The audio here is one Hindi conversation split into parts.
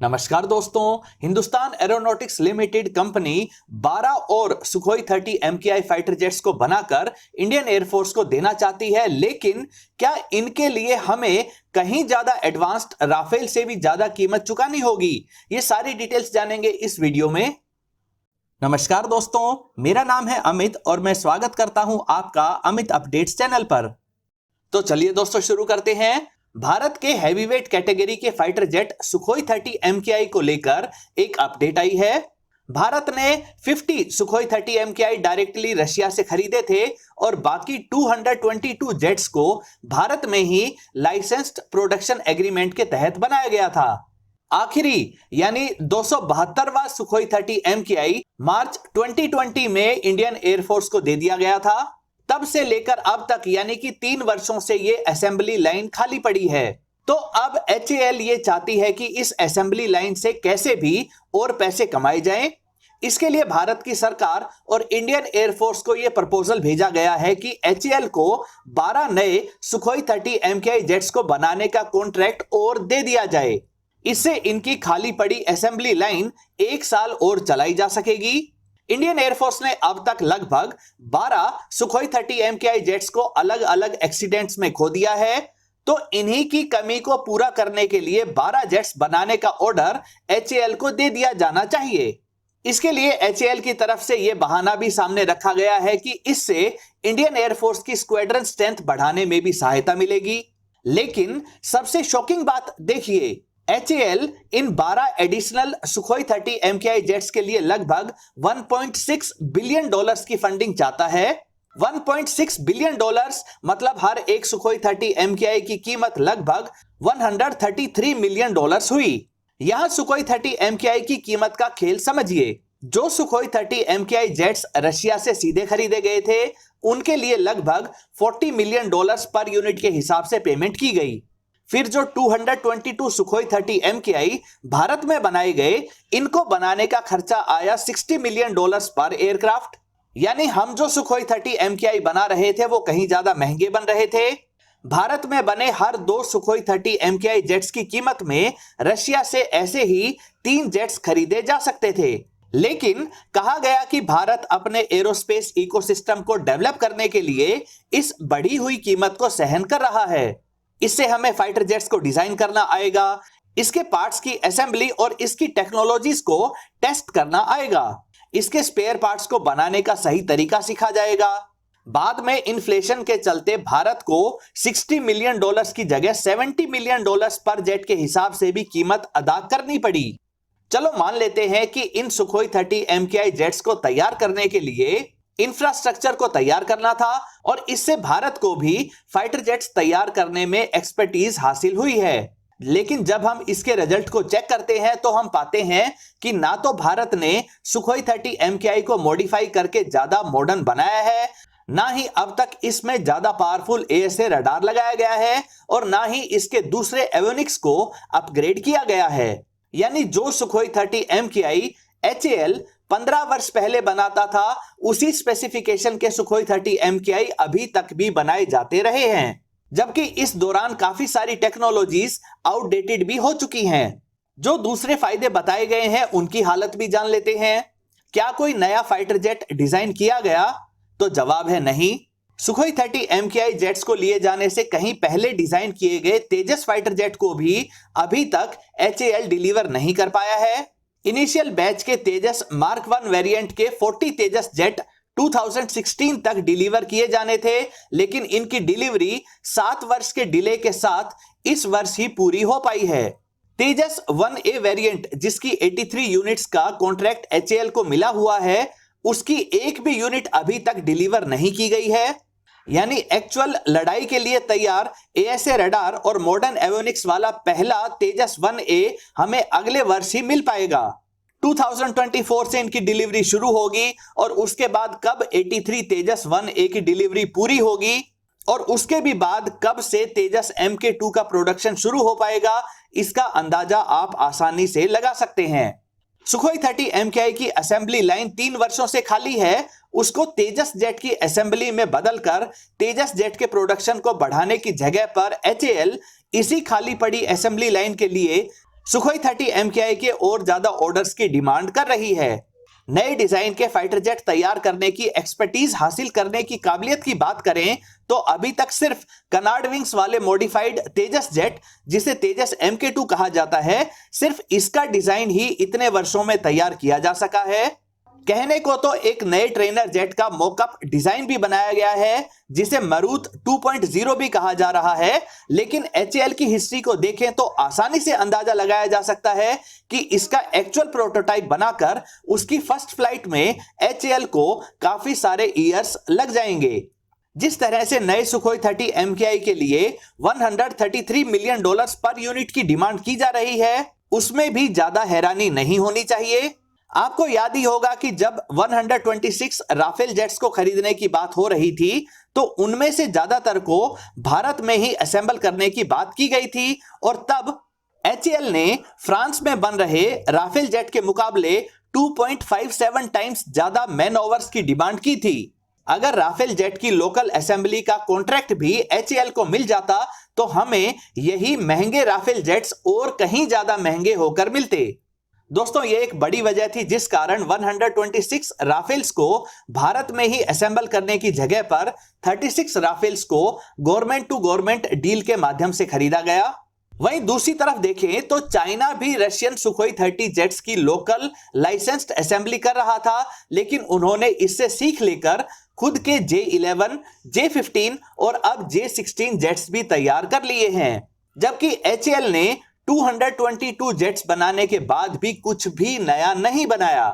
नमस्कार दोस्तों, हिंदुस्तान एरोनॉटिक्स लिमिटेड कंपनी 12 और सुखोई 30 MKI फाइटर जेट्स को बनाकर इंडियन एयरफोर्स को देना चाहती है। लेकिन क्या इनके लिए हमें कहीं ज्यादा एडवांस्ड राफेल से भी ज्यादा कीमत चुकानी होगी? ये सारी डिटेल्स जानेंगे इस वीडियो में। नमस्कार दोस्तों, मेरा नाम है अमित और मैं स्वागत करता हूं आपका अमित अपडेट्स चैनल पर। तो चलिए दोस्तों शुरू करते हैं। भारत के हैवीवेट कैटेगरी के फाइटर जेट सुखोई 30 MKI को लेकर एक अपडेट आई है। भारत ने 50 सुखोई 30 MKI डायरेक्टली रशिया से खरीदे थे और बाकी 222 जेट्स को भारत में ही लाइसेंस्ड प्रोडक्शन एग्रीमेंट के तहत बनाया गया था। आखिरी यानी 272वां सुखोई 30 MKI मार्च 2020 में इंडियन एयरफोर्स को दे दिया गया था। तब से लेकर अब तक यानी कि 3 वर्षों से ये असेंबली लाइन खाली पड़ी है। तो अब HAL ये चाहती है कि इस असेंबली लाइन से कैसे भी और पैसे कमाए जाएं। इसके लिए भारत की सरकार और इंडियन एयरफोर्स को यह प्रपोजल भेजा गया है कि HAL को 12 नए सुखोई 30 MKI जेट्स को बनाने का कॉन्ट्रैक्ट और दे दिया जाए। इससे इनकी खाली पड़ी असेंबली लाइन 1 साल और चलाई जा सकेगी। इंडियन एयरफोर्स ने अब तक लगभग 12 सुखोई 30 MKI जेट्स को अलग अलग एक्सीडेंट्स में खो दिया है। तो इन्हीं की कमी को पूरा करने के लिए 12 जेट्स बनाने का ऑर्डर HAL को दे दिया जाना चाहिए। इसके लिए HAL की तरफ से यह बहाना भी सामने रखा गया है कि इससे इंडियन एयरफोर्स की स्क्वाड्रन स्ट्रेंथ बढ़ाने में भी सहायता मिलेगी। लेकिन सबसे शॉकिंग बात देखिए, HAL इन 12 एडिशनल सुखोई 30 MKI जेट्स के लिए लगभग $1.6 बिलियन की फंडिंग चाहता है। $1.6 बिलियन मतलब हर एक सुखोई 30 MKI की कीमत लगभग $133 मिलियन हुई। यहां सुखोई 30 MKI की कीमत का खेल समझिए। जो सुखोई 30 MKI जेट्स रशिया से सीधे खरीदे गए थे, उनके लिए लगभग $40 मिलियन पर यूनिट के हिसाब से पेमेंट की गई। फिर जो 222 सुखोई 30 MKI भारत में बनाए गए, इनको बनाने का खर्चा आया $60 मिलियन पर एयरक्राफ्ट। यानी हम जो सुखोई 30 MKI बना रहे थे वो कहीं ज्यादा महंगे बन रहे थे। भारत में बने हर 2 सुखोई 30 MKI जेट्स की कीमत में रशिया से ऐसे ही 3 जेट्स खरीदे जा सकते थे। लेकिन कहा गया कि भारत अपने एरोस्पेस इकोसिस्टम को डेवलप करने के लिए इस बढ़ी हुई कीमत को सहन कर रहा है। इससे हमें फाइटर जेट्स को डिजाइन करना आएगा, इसके पार्ट्स की असेंबली और इसकी टेक्नोलॉजीज को टेस्ट करना आएगा, इसके स्पेयर पार्ट्स को बनाने का सही तरीका सीखा जाएगा। बाद में इन्फ्लेशन के चलते भारत को $60 मिलियन की जगह $70 मिलियन पर जेट के हिसाब से भी कीमत अदा करनी पड़ी। चलो मान लेते हैं कि इन सुखोई 30 MKI जेट्स को तैयार करने के लिए इंफ्रास्ट्रक्चर को तैयार करना था और इससे भारत को भी फाइटर जेट्स तैयार करने में एक्सपर्टीज हासिल हुई है। लेकिन जब हम इसके रिजल्ट को चेक करते हैं तो हम पाते हैं कि ना तो भारत ने सुखोई 30 MKI को मॉडिफाई करके ज्यादा मॉडर्न बनाया है, ना ही अब तक इसमें ज्यादा पावरफुल AESA रडार लगाया गया है और ना ही इसके दूसरे एवियोनिक्स को अपग्रेड किया गया है। यानी जो सुखोई 30 MKI HAL 15 वर्ष पहले बनाता था, उसी स्पेसिफिकेशन के सुखोई 30 MKI अभी तक भी बनाए जाते रहे हैं, जबकि इस दौरान काफी सारी टेक्नोलॉजीज आउटडेटेड भी हो चुकी हैं। जो दूसरे फायदे बताए गए हैं उनकी हालत भी जान लेते हैं। क्या कोई नया फाइटर जेट डिजाइन किया गया? तो जवाब है नहीं। सुखोई 30 MKI जेट्स को लिए जाने से कहीं पहले डिजाइन किए गए तेजस फाइटर जेट को भी अभी तक HAL डिलीवर नहीं कर पाया है। इनिशियल बैच के तेजस मार्क 1 वेरिएंट के 40 तेजस जेट 2016 तक डिलीवर किए जाने थे, लेकिन इनकी डिलीवरी 7 वर्ष के डिले के साथ इस वर्ष ही पूरी हो पाई है। तेजस 1A वेरिएंट जिसकी 83 यूनिट्स का कॉन्ट्रैक्ट HAL को मिला हुआ है, उसकी एक भी यूनिट अभी तक डिलीवर नहीं की गई है। यानी एक्चुअल लड़ाई के लिए तैयार AESA रडार और मॉडर्न एवियोनिक्स वाला पहला तेजस 1A हमें अगले वर्ष ही मिल पाएगा। 2024 से इनकी डिलीवरी शुरू होगी और उसके बाद कब 83 तेजस 1A की डिलीवरी पूरी होगी और उसके भी बाद कब से तेजस MK2 का प्रोडक्शन शुरू हो पाएगा, इसका अंदाजा आप आसानी से लगा सकते हैं। सुखोई 30 MKI की असेंबली लाइन 3 वर्षों से खाली है, उसको तेजस जेट की असेंबली में बदलकर तेजस जेट के प्रोडक्शन को बढ़ाने की जगह पर HAL इसी खाली पड़ी असेंबली लाइन के लिए सुखोई 30 MKI के और ज्यादा ऑर्डर्स की डिमांड कर रही है। नए डिजाइन के फाइटर जेट तैयार करने की एक्सपर्टीज हासिल करने की काबिलियत की बात करें तो अभी तक सिर्फ कनार्ड विंग्स वाले मॉडिफाइड तेजस जेट, जिसे तेजस MK2 कहा जाता है, सिर्फ इसका डिजाइन ही इतने वर्षों में तैयार किया जा सका है। कहने को तो एक नए ट्रेनर जेट का मॉकअप डिजाइन भी बनाया गया है जिसे मरूत 2.0 भी कहा जा रहा है, लेकिन HAL की हिस्ट्री को देखें तो आसानी से अंदाजा लगाया जा सकता है कि इसका एक्चुअल प्रोटोटाइप बनाकर उसकी फर्स्ट फ्लाइट में HAL को काफी इयर्स लग जाएंगे। जिस तरह से नए सुखोई 30 MKI के लिए $133 मिलियन पर यूनिट की डिमांड की जा रही है, उसमें भी ज्यादा हैरानी नहीं होनी चाहिए। आपको याद ही होगा कि जब 126 राफेल जेट्स को खरीदने की बात हो रही थी तो उनमें से ज्यादातर को भारत में ही असेंबल करने की बात की गई थी और तब HAL ने फ्रांस में बन रहे राफेल जेट के मुकाबले 2.57 टाइम्स ज्यादा मैन ओवर्स की डिमांड की थी। अगर राफेल जेट की लोकल असेंबली का कॉन्ट्रैक्ट भी HAL को मिल जाता तो हमें यही महंगे राफेल जेट्स और कहीं ज्यादा महंगे होकर मिलते। दोस्तों, ये एक बड़ी वजह थी जिस कारण 126 राफेल्स को भारत में ही असेंबल करने की जगह पर 36 राफेल्स को गवर्नमेंट टू गवर्नमेंट डील के माध्यम से खरीदा गया। वहीं दूसरी तरफ देखें तो चाइना भी रशियन सुखोई 30 जेट्स की लोकल लाइसेंस्ड असेंबली कर रहा था, लेकिन उन्होंने इससे सीख लेकर खुद के J11, J15 और अब J16 जेट्स भी तैयार कर लिए हैं। जबकि HAL ने 222 जेट्स बनाने के बाद भी कुछ भी नया नहीं बनाया।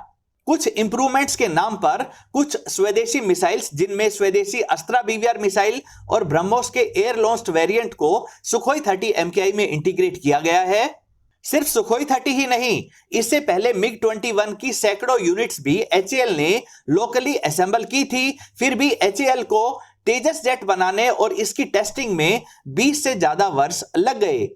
कुछ इंप्रूवमेंट्स के नाम पर कुछ स्वदेशी मिसाइल्स, जिनमें स्वदेशी अस्त्रा BVR मिसाइल और ब्रह्मोस के एयर लॉन्च्ड वेरिएंट को सुखोई 30 MKI में इंटीग्रेट किया गया है। सिर्फ सुखोई 30 ही नहीं, इससे पहले MiG-21 की सैकड़ों यूनिट्स भी HAL ने लोकली असेंबल की थी। फिर भी HAL को तेजस जेट बनाने और इसकी टेस्टिंग में 20 से ज्यादा वर्ष लग गए।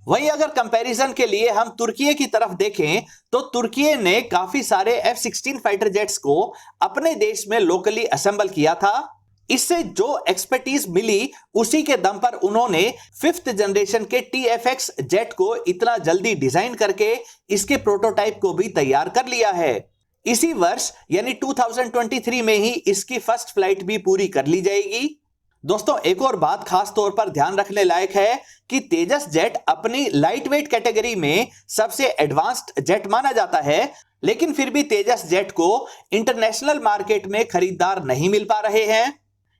वहीं अगर कंपैरिजन के लिए हम तुर्की की तरफ देखें तो तुर्की ने काफी सारे F-16 फाइटर जेट्स को अपने देश में लोकली असेंबल किया था। इससे जो एक्सपर्टीज मिली उसी के दम पर उन्होंने 5th जनरेशन के TFX जेट को इतना जल्दी डिजाइन करके इसके प्रोटोटाइप को भी तैयार कर लिया है। इसी वर्ष यानी 2023 में ही इसकी फर्स्ट फ्लाइट भी पूरी कर ली जाएगी। दोस्तों, एक और बात खास तौर पर ध्यान रखने लायक है कि तेजस जेट अपनी लाइट वेट कैटेगरी में सबसे एडवांस्ड जेट माना जाता है, लेकिन फिर भी तेजस जेट को इंटरनेशनल मार्केट में खरीदार नहीं मिल पा रहे हैं।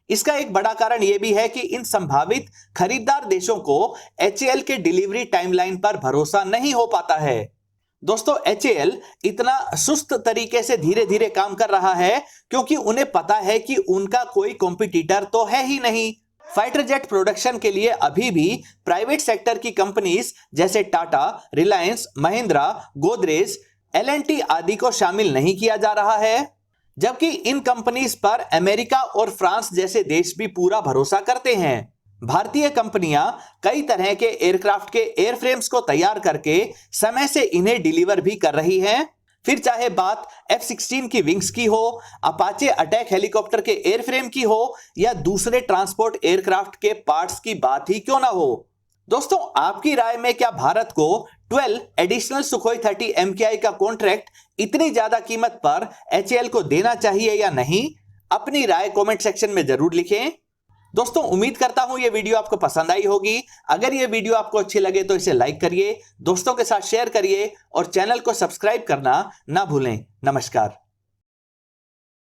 इसका एक बड़ा कारण यह भी है कि इन संभावित खरीदार देशों को HAL के डिलीवरी टाइमलाइन पर भरोसा नहीं हो पाता है। दोस्तों, HAL इतना सुस्त तरीके से धीरे धीरे काम कर रहा है क्योंकि उन्हें पता है कि उनका कोई कॉम्पिटिटर तो है ही नहीं। फाइटर जेट प्रोडक्शन के लिए अभी भी प्राइवेट सेक्टर की कंपनीज जैसे टाटा, रिलायंस, महिंद्रा, गोदरेज, L&T आदि को शामिल नहीं किया जा रहा है, जबकि इन कंपनीज पर अमेरिका और फ्रांस जैसे देश भी पूरा भरोसा करते हैं। भारतीय कंपनियां कई तरह के एयरक्राफ्ट के एयरफ्रेम्स को तैयार करके समय से इन्हें डिलीवर भी कर रही हैं। फिर चाहे बात F-16 की विंग्स की हो, अपाचे अटैक हेलीकॉप्टर के एयरफ्रेम की हो या दूसरे ट्रांसपोर्ट एयरक्राफ्ट के पार्ट्स की बात ही क्यों ना हो। दोस्तों, आपकी राय में क्या भारत को 12 एडिशनल सुखोई 30 MKI का कॉन्ट्रैक्ट इतनी ज्यादा कीमत पर HAL को देना चाहिए या नहीं? अपनी राय कमेंट सेक्शन में जरूर लिखें। दोस्तों, उम्मीद करता हूं ये वीडियो आपको पसंद आई होगी। अगर ये वीडियो आपको अच्छी लगे तो इसे लाइक करिए, दोस्तों के साथ शेयर करिए और चैनल को सब्सक्राइब करना ना भूलें। नमस्कार।